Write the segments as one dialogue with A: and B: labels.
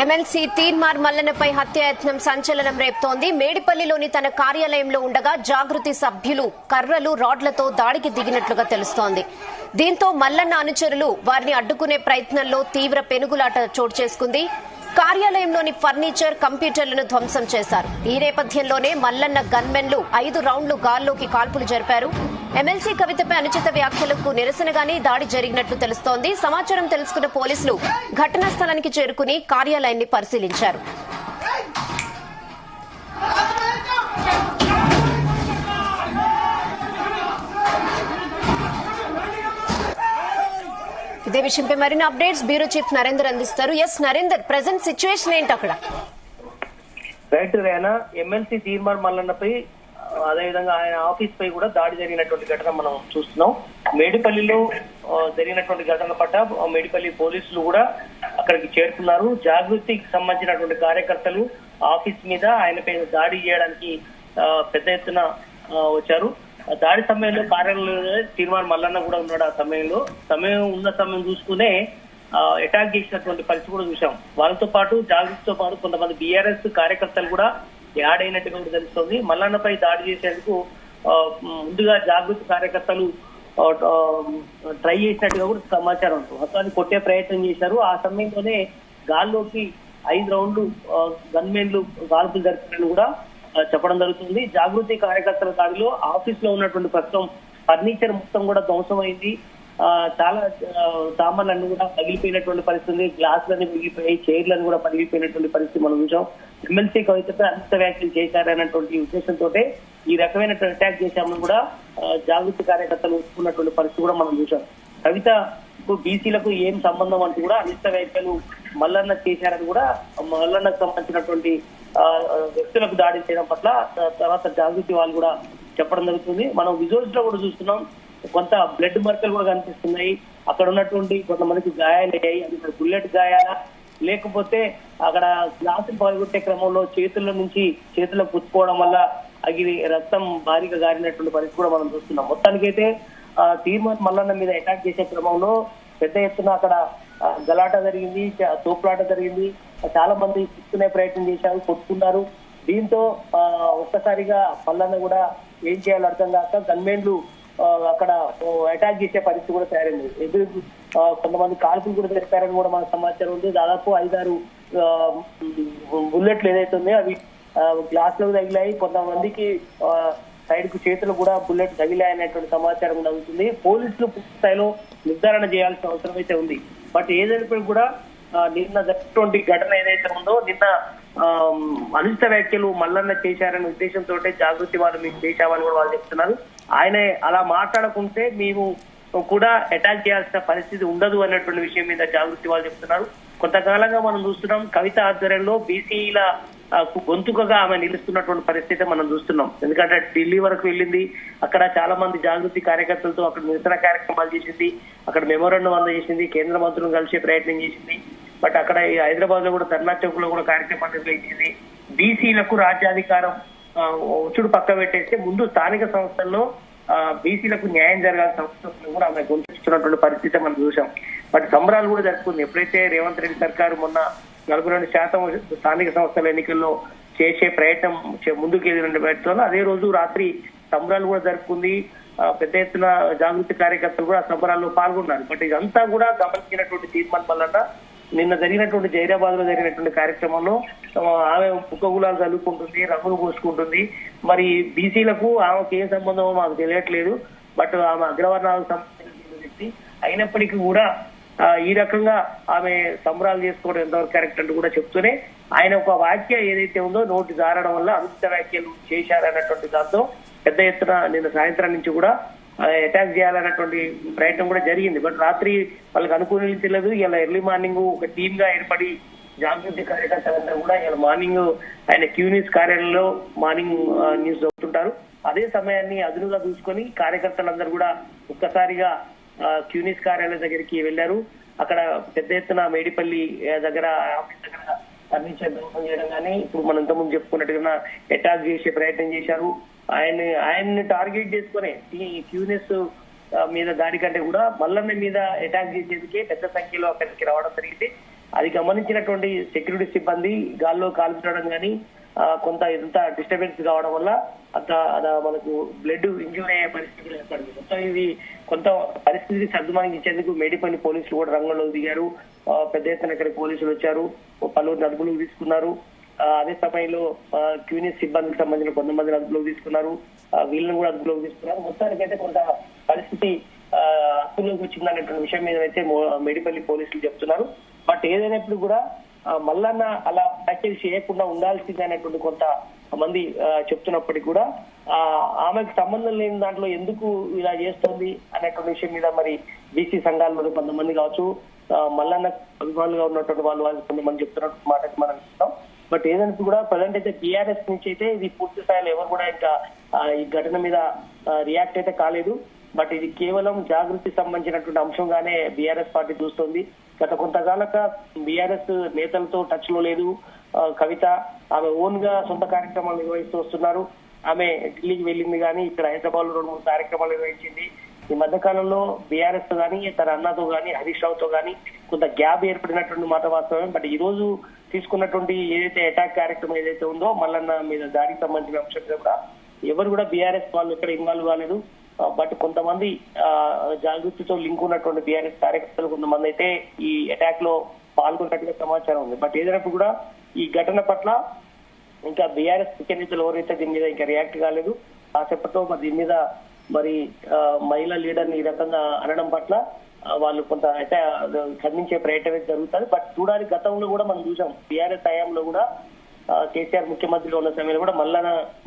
A: MLC Teenmar మల్లన్నపై హత్యాయత్నం సంచలనం రేపుతోంది. మేడిపల్లిలోని తన కార్యాలయంలో ఉండగా జాగృతి సభ్యులు కర్రలు, రాడ్లతో దాడికి దిగినట్లుగా తెలుస్తోంది. దీంతో మల్లన్న అనుచరులు వారిని అడ్డుకునే ప్రయత్నంలో తీవ్ర పెనుగులాట చోటు చేసుకుంది. కార్యాలయంలోని ఫర్నిచర్, కంప్యూటర్లను ధ్వంసం చేశారు. ఈ నేపథ్యంలోనే మల్లన్న గన్మెన్లు 5 రౌండ్లు గాల్లోకి కాల్పులు జరిపారు. ఎమ్మెల్సీ కవితపై అనుచిత వ్యాఖ్యలకు నిరసనగానే దాడి జరిగినట్లు తెలుస్తోంది. సమాచారం తెలుసుకున్న పోలీసులు ఘటనా స్థలానికి చేరుకుని కార్యాలయాన్ని పరిశీలించారు. ఇదే విషయంపై మరిన్ని అప్డేట్స్ బ్యూరో చీఫ్ నరేందర్ అందిస్తారు. ఎస్ నరేందర్, ప్రెజెంట్ సిచ్యువేషన్ ఏంటి అక్కడ?
B: రైట్ రేనా, ఎమ్మెల్సీ తీన్మార్ మల్లన్నపై అదేవిధంగా ఆయన ఆఫీస్ పై కూడా దాడి జరిగినటువంటి ఘటన మనం చూస్తున్నాం. మేడిపల్లిలో జరిగినటువంటి ఘటన పట్ల మేడిపల్లి పోలీసులు కూడా అక్కడికి చేరుకున్నారు. జాగృతికి సంబంధించినటువంటి కార్యకర్తలు ఆఫీస్ మీద ఆయనపై దాడి చేయడానికి పెద్ద ఎత్తున వచ్చారు. దాడి సమయంలో కార్యాలయంలో తీన్మార్ మల్లన్న కూడా ఉన్నాడు. ఆ సమయం చూసుకునే అటాక్ చేసినటువంటి పరిస్థితి కూడా చూసాం. వాళ్ళతో పాటు జాగృతితో పాటు కొంతమంది బీఆర్ఎస్ కార్యకర్తలు కూడా యాడ్ అయినట్టుగా కూడా తెలుస్తోంది. మల్లన్నపై దాడి చేసేందుకు ముందుగా జాగృతి కార్యకర్తలు ట్రై చేసినట్టుగా కూడా సమాచారం ఉంది. మొత్తాన్ని కొట్టే ప్రయత్నం చేశారు. ఆ సమయంలోనే గాల్లోకి 5 రౌండ్లు గన్మెన్లు గాల్పులు జరిపినట్టు కూడా చెప్పడం జరుగుతుంది. జాగృతి కార్యకర్తల దాడిలో ఆఫీస్ లో ఉన్నటువంటి ప్రస్తుతం ఫర్నిచర్ మొత్తం కూడా ధ్వంసమైంది. చాలా సామాన్లన్నీ కూడా పగిలిపోయినటువంటి పరిస్థితి, గ్లాసులన్నీ మిగిలిపోయాయి, చైర్లను కూడా పగిలిపోయినటువంటి పరిస్థితి మనం చూసాం. ఎమ్మెల్సీ కవితపై అనుచిత వ్యాఖ్యలు చేశారనేటువంటి ఉద్దేశంతో ఈ రకమైన అటాక్ చేశామని కూడా జాగృతి కార్యకర్తలు ఒప్పుకున్నటువంటి పరిస్థితి కూడా మనం చూసాం. కవిత బీసీలకు ఏం సంబంధం అంటూ కూడా అనుచిత వ్యాఖ్యలు మల్లన్న చేశారని కూడా మల్లన్నకు సంబంధించినటువంటి వ్యక్తులకు దాడి చేయడం పట్ల తర్వాత జాగృతి వాళ్ళు కూడా చెప్పడం జరుగుతుంది. మనం విజువల్స్ లో కూడా చూస్తున్నాం, కొంత బ్లడ్ మర్కలు కూడా కనిపిస్తున్నాయి. అక్కడ ఉన్నటువంటి కొంతమందికి గాయాలయ్యాయి. అది బుల్లెట్ గాయాలా లేకపోతే అక్కడ గ్లాసు పాల్గొట్టే క్రమంలో చేతుల్లో పుచ్చుకోవడం వల్ల అగిరి రక్తం భారీగా గారినటువంటి పరిస్థితి కూడా మనం చూస్తున్నాం. మొత్తానికైతే తీన్మార్ మల్లన్న మీద అటాక్ చేసే క్రమంలో పెద్ద ఎత్తున అక్కడ గలాట జరిగింది, తోపులాట జరిగింది. చాలా మంది తీసుకునే ప్రయత్నం చేశారు, కొట్టుకున్నారు. దీంతో ఒక్కసారిగా మల్లన్న కూడా ఏం చేయాలో అర్థం కాక గన్మెన్లు అక్కడ అటాక్ చేసే పరిస్థితి కూడా తయారైంది. కొంతమంది కాల్పులు కూడా జరిపారని కూడా మనకు సమాచారం ఉంది. దాదాపు 5-6 బుల్లెట్లు ఏదైతే ఉన్నాయో అవి గ్లాస్ లో తగిలాయి. కొంతమందికి సైడ్ కు చేతులు కూడా బుల్లెట్ తగిలాయనేటువంటి సమాచారం కూడా అవుతుంది. పోలీసులు పూర్తి స్థాయిలో నిర్ధారణ చేయాల్సిన అవసరం అయితే ఉంది. బట్ ఏదైనా కూడా నిన్న జరిగినటువంటి ఘటన ఏదైతే ఉందో, నిన్న అనుచిత వ్యాఖ్యలు మల్లన్న చేశారనే ఉద్దేశంతో జాగృతి వాళ్ళు మీకు చేశామని కూడా వాళ్ళు చెప్తున్నారు. ఆయన అలా మాట్లాడకుంటే మేము కూడా అటాక్ చేయాల్సిన పరిస్థితి ఉండదు అన్నటువంటి విషయం మీద జాగృతి వాళ్ళు చెప్తున్నారు. కొంతకాలంగా మనం చూస్తున్నాం, కవిత ఆధ్వర్యంలో బీసీల గొంతుకగా ఆమె నిలుస్తున్నటువంటి పరిస్థితి మనం చూస్తున్నాం. ఎందుకంటే ఢిల్లీ వరకు వెళ్ళింది, అక్కడ చాలా మంది జాగృతి కార్యకర్తలతో అక్కడ నిరసన కార్యక్రమాలు చేసింది, అక్కడ మెమోరాండం అందజేసింది, కేంద్ర మంత్రులను కలిసే ప్రయత్నం చేసింది. బట్ అక్కడ హైదరాబాద్ లో కూడా ధర్నా చౌక్ లో కూడా కార్యక్రమాలు నిర్వహించింది. బీసీలకు రాజ్యాధికారం ఉచ్చుడు పక్క పెట్టేస్తే ముందు స్థానిక సంస్థల్లో బీసీలకు న్యాయం జరగాల్సిన అవసరం కూడా ఆమె గొంతున్నటువంటి పరిస్థితి మనం చూసాం. బట్ సంబరాలు కూడా జరుపుకుంది. ఎప్పుడైతే రేవంత్ రెడ్డి సర్కారు మొన్న 42% స్థానిక సంస్థల ఎన్నికల్లో చేసే ప్రయత్నం ముందుకు వెళ్ళిన బయటలో అదే రోజు రాత్రి సంబరాలు కూడా జరుపుకుంది. పెద్ద ఎత్తున జాగృతి కార్యకర్తలు కూడా సంబరాల్లో పాల్గొన్నారు. బట్ ఇదంతా కూడా గమనించినటువంటి తీర్మానం వల్ల నిన్న జరిగినటువంటి జైరాబాద్ లో జరిగినటువంటి కార్యక్రమంలో ఆమె పుక్కగులాలు చదువుకుంటుంది, రంగులు పోసుకుంటుంది. మరి బీసీలకు ఆమెకు ఏం సంబంధమో మాకు తెలియట్లేదు. బట్ ఆమె అగ్రవర్ణాలకు సంబంధించిన వ్యక్తి అయినప్పటికీ కూడా ఈ రకంగా ఆమె సంబరాలు చేసుకోవడం ఎంతవరకు కరెక్ట్ అంటూ కూడా చెప్తూనే ఆయన ఒక వాక్య ఏదైతే ఉందో నోటి జారడం వల్ల అనుచిత వ్యాఖ్యలు చేశారన్నటువంటి దాంతో పెద్ద ఎత్తున నిన్న సాయంత్రం నుంచి కూడా అటాక్ చేయాలన్నటువంటి ప్రయత్నం కూడా జరిగింది. బట్ రాత్రి వాళ్ళకి అనుకూలించలేదు. ఇలా ఎర్లీ మార్నింగ్ ఒక టీమ్ గా ఏర్పడి జాగృతి కార్యకర్తలందరూ కూడా ఇలా మార్నింగ్ ఆయన క్యూ న్యూస్ కార్యాలయంలో మార్నింగ్ న్యూస్ చదువుతుంటారు. అదే సమయాన్ని అదునుగా చూసుకొని కార్యకర్తలందరూ కూడా ఒక్కసారిగా క్యూ న్యూస్ కార్యాలయం దగ్గరికి వెళ్లారు. అక్కడ పెద్ద ఎత్తున మేడిపల్లి దగ్గర ఆఫీస్ దగ్గర ఫర్నిచర్ ధ్వంసం చేయడం కానీ, ఇప్పుడు మనం ఇంతకుముందు చెప్పుకున్నట్టుగా అటాక్ చేసే ప్రయత్నం చేశారు. ఆయన్ని టార్గెట్ చేసుకునే ఈ క్యూనెస్ మీద దాడి కంటే కూడా మల్లన్న మీద అటాక్ చేసేందుకే పెద్ద సంఖ్యలో అక్కడికి రావడం జరిగింది. అది గమనించినటువంటి సెక్యూరిటీ సిబ్బంది గాల్లో కాల్చడం కానీ కొంత ఎంత డిస్టర్బెన్స్ కావడం వల్ల అంత మనకు బ్లడ్ ఇంజ్యూర్ అయ్యే పరిస్థితి ఏర్పడింది. మొత్తం ఇది కొంత పరిస్థితిని సర్దుమానించేందుకు మేడిపల్లి పోలీసులు కూడా రంగంలోకి దిగారు. పెద్ద ఎత్తున ఇక్కడ పోలీసులు వచ్చారు, పలువురు అదుపులోకి తీసుకున్నారు. అదే సమయంలో క్యూనిస్ సిబ్బందికి సంబంధించిన కొంతమంది అదుపులోకి తీసుకున్నారు, వీళ్ళని కూడా అదుపులోకి తీసుకున్నారు. మొత్తానికైతే కొంత పరిస్థితి అదుపులోకి వచ్చిందనేటువంటి విషయం మీద అయితే మేడిపల్లి పోలీసులు చెప్తున్నారు. బట్ ఏదైనప్పుడు కూడా మల్లన్న అలా వ్యాఖ్యలు చేయకుండా ఉండాల్సిందే అనేటువంటి కొంత మంది చెప్తున్నప్పటికీ కూడా ఆమెకు సంబంధం లేని దాంట్లో ఎందుకు ఇలా చేస్తోంది అనేటువంటి విషయం మీద మరి బీసీ సంఘాల్లో కొంతమంది కావచ్చు, మల్లన్న అభిమానులుగా ఉన్నటువంటి వాళ్ళు కొంతమంది చెప్తున్నటువంటి మాటకి మనం చూస్తాం. బట్ ఏదైనా కూడా ప్రజెంట్ అయితే బీఆర్ఎస్ నుంచి అయితే ఇది పూర్తి స్థాయిలో ఎవరు కూడా ఇంకా ఈ ఘటన మీద రియాక్ట్ అయితే కాలేదు. బట్ ఇది కేవలం జాగృతి సంబంధించినటువంటి అంశంగానే బీఆర్ఎస్ పార్టీ చూస్తోంది. గత కొంతకాలంగా బీఆర్ఎస్ నేతలతో టచ్ లో లేదు కవిత. ఆమె ఓన్ గా సొంత కార్యక్రమాలు నిర్వహిస్తూ వస్తున్నారు. ఆమె ఢిల్లీకి వెళ్ళింది కానీ ఇక్కడ హైదరాబాద్ లో 2-3 కార్యక్రమాలు నిర్వహించింది. ఈ మధ్య కాలంలో బీఆర్ఎస్ తో కానీ తన అన్నతో కానీ హరీష్ రావుతో కానీ కొంత గ్యాప్ ఏర్పడినటువంటి మాట వాస్తవం. బట్ ఈ రోజు తీసుకున్నటువంటి ఏదైతే అటాక్ కార్యక్రమం ఏదైతే ఉందో మల్లన్న మీద దాడికి సంబంధించిన అంశం మీద కూడా ఎవరు కూడా బీఆర్ఎస్ వాళ్ళు ఎక్కడ ఇన్వాల్వ్ కాలేదు. బట్ కొంతమంది జాగృతితో లింక్ ఉన్నటువంటి బీఆర్ఎస్ కార్యకర్తలు కొంతమంది అయితే ఈ అటాక్ లో పాల్గొన్నట్టుగా సమాచారం ఉంది. బట్ ఏదైనప్పుడు కూడా ఈ ఘటన పట్ల ఇంకా బీఆర్ఎస్ ముఖ్య నేతలు ఎవరైతే దీని మీద ఇంకా రియాక్ట్ కాలేదు. కాసేపట్లో మరి దీని మీద మరి మహిళా లీడర్ ని ఈ రకంగా అనడం పట్ల వాళ్ళు కొంత అయితే ఖండించే ప్రయత్నం జరుగుతుంది. బట్ చూడాలి, గతంలో కూడా మనం చూసాం బీఆర్ఎస్ హయాంలో కూడా కేసీఆర్ ముఖ్యమంత్రిలో ఉన్న సమయంలో కూడా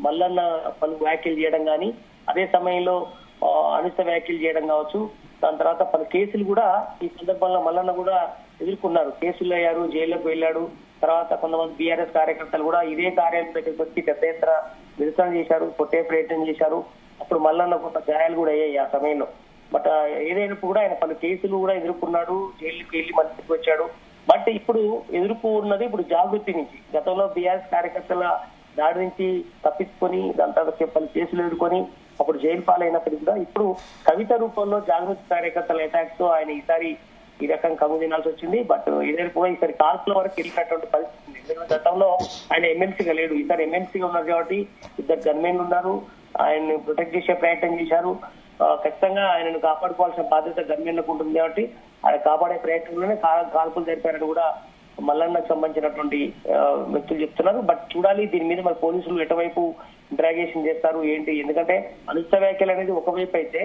B: మల్లన్న పలు వ్యాఖ్యలు చేయడం కానీ అదే సమయంలో అనిష్ట వ్యాఖ్యలు చేయడం కావచ్చు. దాని తర్వాత పలు కేసులు కూడా ఈ సందర్భంలో మల్లన్న కూడా ఎదుర్కొన్నారు. కేసులు అయ్యారు, జైల్లోకి వెళ్ళాడు. తర్వాత కొంతమంది బీఆర్ఎస్ కార్యకర్తలు కూడా ఇదే కార్యాలయం దగ్గరికి వచ్చి పెద్ద ఎత్తున నిరసన చేశారు, కొట్టే ప్రయత్నం చేశారు. అప్పుడు మల్లన్న కొంత గాయాలు కూడా అయ్యాయి ఆ సమయంలో. బట్ ఏదైనప్పుడు కూడా ఆయన పలు కేసులు కూడా ఎదుర్కొన్నాడు, జైలుకి వెళ్ళి మళ్ళీ వచ్చాడు. బట్ ఇప్పుడు ఎదుర్కొన్నది ఇప్పుడు జాగృతి నుంచి. గతంలో బీఆర్ఎస్ కార్యకర్తల దాడి నుంచి తప్పించుకొని దాని తర్వాత పలు కేసులు ఎదుర్కొని అప్పుడు జైలు పాలైనప్పటికీ కూడా ఇప్పుడు కవిత రూపంలో జాగృతి కార్యకర్తల అటాక్స్ తో ఆయన ఈసారి ఈ రకం కమ్ము తినాల్సి వచ్చింది. బట్ ఏదైనా కూడా ఈసారి కాల్పుల వరకు వెళ్ళినటువంటి పరిస్థితి ఉంది. ఎందుకంటే గతంలో ఆయన ఎమ్మెల్సీగా లేడు, ఈసారి ఎమ్మెల్సీగా ఉన్నారు కాబట్టి 2 గన్మెన్లు ఉన్నారు, ఆయన్ని ప్రొటెక్ట్ చేసే ప్రయత్నం చేశారు. ఖచ్చితంగా ఆయనను కాపాడుకోవాల్సిన బాధ్యత గన్మెన్లకు ఉంటుంది కాబట్టి ఆయన కాపాడే ప్రయత్నంలోనే కాల్పులు జరిపారని కూడా మల్లన్నకు సంబంధించినటువంటి వ్యక్తులు చెప్తున్నారు. బట్ చూడాలి దీని మీద మరి పోలీసులు ఎటువైపు ఇంట్రాగేషన్ చేస్తారు ఏంటి. ఎందుకంటే అనిష్ట వ్యాఖ్యలు అనేది ఒకవైపు అయితే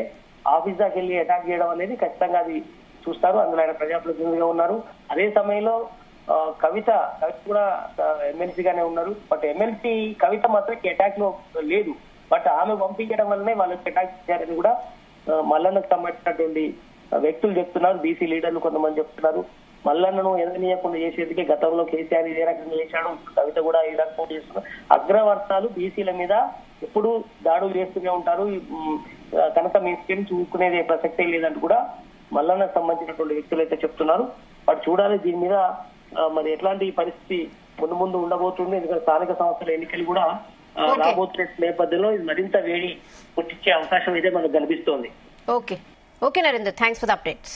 B: ఆఫీస్ దాకా వెళ్ళి అటాక్ చేయడం అనేది ఖచ్చితంగా అది చూస్తారు. అందులో ఆయన ప్రజాప్రతినిధిగా ఉన్నారు. అదే సమయంలో కవిత కూడా ఎమ్మెల్సీగానే ఉన్నారు. బట్ ఎమ్మెల్సీ కవిత మాత్రం అటాక్ లో లేదు. బట్ ఆమె పంపించడం వల్లనే వాళ్ళకి అటాక్ చేశారని కూడా మల్లన్నకు సంబంధించినటువంటి వ్యక్తులు చెప్తున్నారు. బీసీ లీడర్లు కొంతమంది చెప్తున్నారు. మల్లన్నను ఎదగనీయకుండా చేసేందుకే గతంలో కేసీఆర్ ఇదే రకంగా చేశాడు, కవిత కూడా ఈ రకంగా చేస్తున్నారు. అగ్రవర్ణాలు బీసీల మీద ఎప్పుడు దాడులు చేస్తూనే ఉంటారు, కనుక మీ స్కిన్ చూసుకునేది ప్రసక్తే లేదంటూ కూడా మల్లన్నకు సంబంధించినటువంటి వ్యక్తులు అయితే చెప్తున్నారు. బట్ చూడాలి దీని మీద మరి ఎట్లాంటి పరిస్థితి ముందు ఉండబోతుంది. ఎందుకంటే స్థానిక సంస్థల ఎన్నికలు కూడా రాబోతున్న నేపథ్యంలో ఇది మరింత వేడి పుట్టించే అవకాశం అయితే మనకు కనిపిస్తోంది.
A: Okay Narender, thanks for the updates.